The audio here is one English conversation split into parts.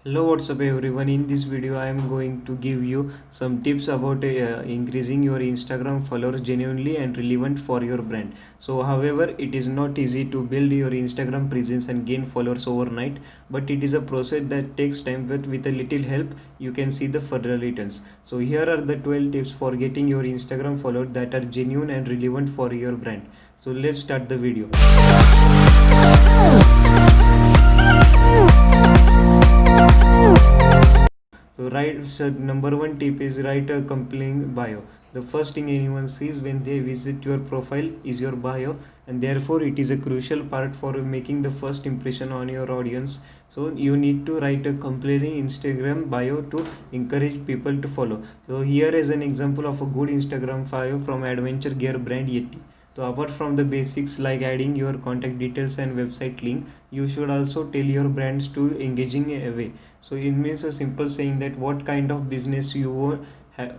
Hello, what's up everyone? In this video I am going to give you some tips about increasing your Instagram followers genuinely and relevant for your brand. So however, it is not easy to build your Instagram presence and gain followers overnight, but it is a process that takes time, but with a little help you can see the further returns. So here are the 12 tips for getting your Instagram followers that are genuine and relevant for your brand. So let's start the video. So number one tip is write a compelling bio. The first thing anyone sees when they visit your profile is your bio, and therefore it is a crucial part for making the first impression on your audience. So you need to write a compelling Instagram bio to encourage people to follow. So here is an example of a good Instagram bio from adventure gear brand Yeti. So apart from the basics like adding your contact details and website link, you should also tell your brands to engaging a way. So it means a simple saying that what kind of business you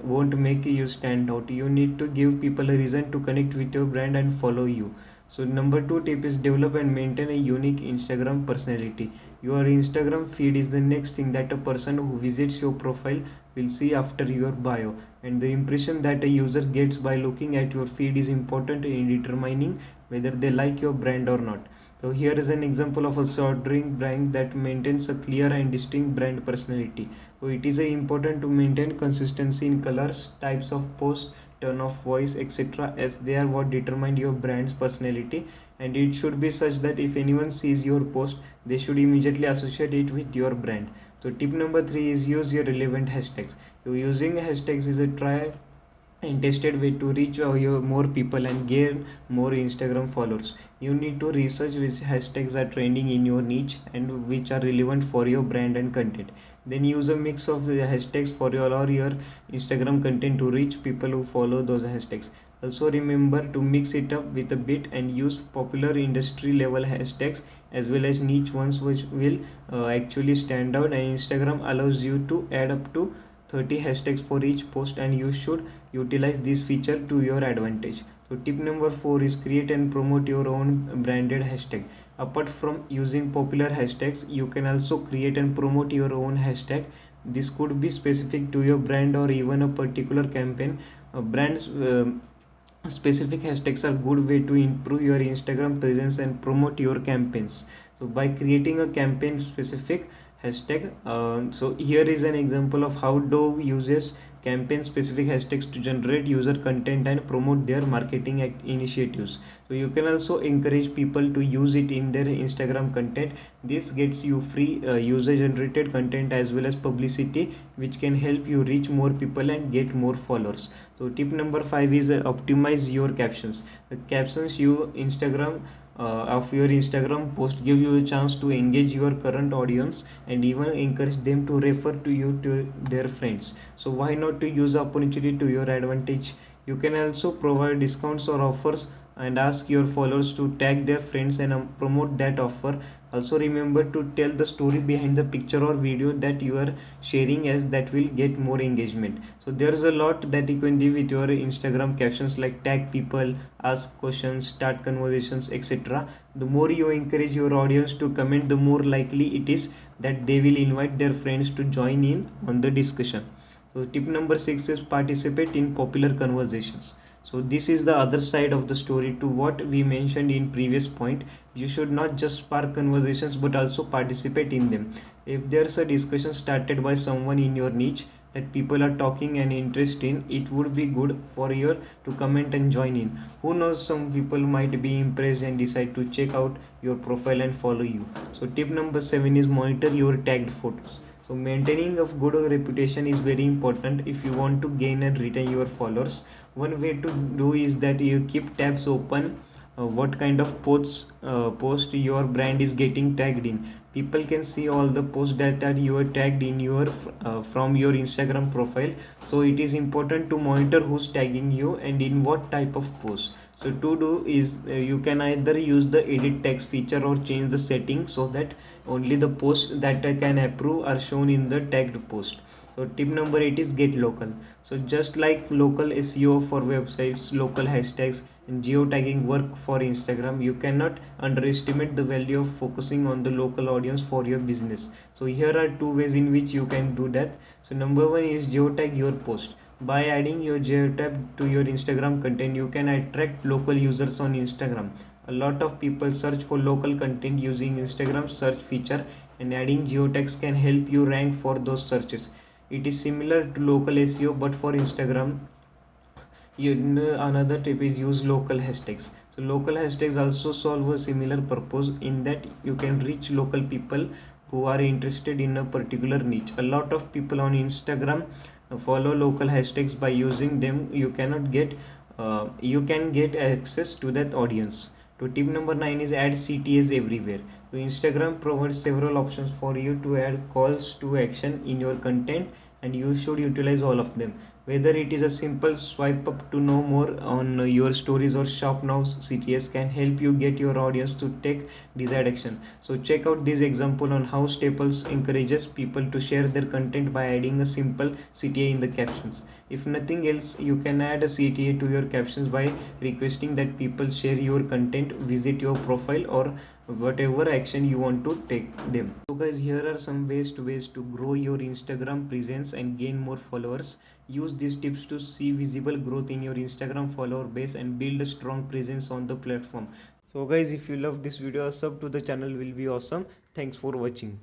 won't make you stand out. You need to give people a reason to connect with your brand and follow you. So number two tip is develop and maintain a unique Instagram personality. Your Instagram feed is the next thing that a person who visits your profile will see after your bio, and the impression that a user gets by looking at your feed is important in determining whether they like your brand or not. So here is an example of a short drink brand that maintains a clear and distinct brand personality. So it is important to maintain consistency in colors, types of post, tone of voice, etc., as they are what determine your brand's personality, and it should be such that if anyone sees your post, they should immediately associate it with your brand. So tip number three is use your relevant hashtags. So using hashtags is a try and tested way to reach more people and gain more Instagram followers. You need to research which hashtags are trending in your niche and which are relevant for your brand and content. Then use a mix of the hashtags for your Instagram content to reach people who follow those hashtags. Also remember to mix it up with a bit and use popular industry level hashtags as well as niche ones which will actually stand out, and Instagram allows you to add up to 30 hashtags for each post, and you should utilize this feature to your advantage. So tip number 4 is create and promote your own branded hashtag. Apart from using popular hashtags, you can also create and promote your own hashtag. This could be specific to your brand or even a particular campaign. Brands specific hashtags are good way to improve your Instagram presence and promote your campaigns. So by creating a campaign specific hashtag, so here is an example of how Dove uses campaign specific hashtags to generate user content and promote their marketing initiatives. So you can also encourage people to use it in their Instagram content. This gets you free user generated content as well as publicity, which can help you reach more people and get more followers. So tip number 5 is optimize your captions. The captions you Instagram of your Instagram post give you a chance to engage your current audience and even encourage them to refer to you to their friends. So why not to use the opportunity to your advantage? You can also provide discounts or offers and ask your followers to tag their friends and promote that offer. Also remember to tell the story behind the picture or video that you are sharing, as that will get more engagement. So there's a lot that you can do with your Instagram captions like tag people, ask questions, start conversations, etc. The more you encourage your audience to comment, the more likely it is that they will invite their friends to join in on the discussion. So tip number 6 is participate in popular conversations. So this is the other side of the story to what we mentioned in previous point. You should not just spark conversations but also participate in them. If there's a discussion started by someone in your niche that people are talking and interested in, it would be good for you to comment and join in. Who knows, some people might be impressed and decide to check out your profile and follow you. So tip number 7 is monitor your tagged photos. So maintaining a good reputation is very important if you want to gain and retain your followers. One way to do is that you keep tabs open what kind of post your brand is getting tagged in. People can see all the posts that are you are tagged in your from your Instagram profile, so it is important to monitor who's tagging you and in what type of post. So to do is you can either use the edit text feature or change the settings so that only the posts that I can approve are shown in the tagged post. So tip number 8 is get local. So just like local SEO for websites, local hashtags and geotagging work for Instagram, you cannot underestimate the value of focusing on the local audience for your business. So here are two ways in which you can do that. So number one is geotag your post. By adding your geotag to your Instagram content, you can attract local users on Instagram. A lot of people search for local content using Instagram search feature, and adding geotags can help you rank for those searches. It is similar to local SEO, but for Instagram. Another tip is use local hashtags. So local hashtags also solve a similar purpose in that you can reach local people who are interested in a particular niche. A lot of people on Instagram follow local hashtags. By using them, you can get access to that audience. So tip number 9 is add CTAs everywhere. So Instagram provides several options for you to add calls to action in your content, and you should utilize all of them. Whether it is a simple swipe up to know more on your stories or shop now, CTS can help you get your audience to take desired action. So check out this example on how Staples encourages people to share their content by adding a simple CTA in the captions. If nothing else, you can add a CTA to your captions by requesting that people share your content, visit your profile, or whatever action you want to take them. So guys, here are some ways to grow your Instagram presence and gain more followers. Use these tips to see visible growth in your Instagram follower base and build a strong presence on the platform. So guys, if you love this video, a sub to the channel will be awesome. Thanks for watching.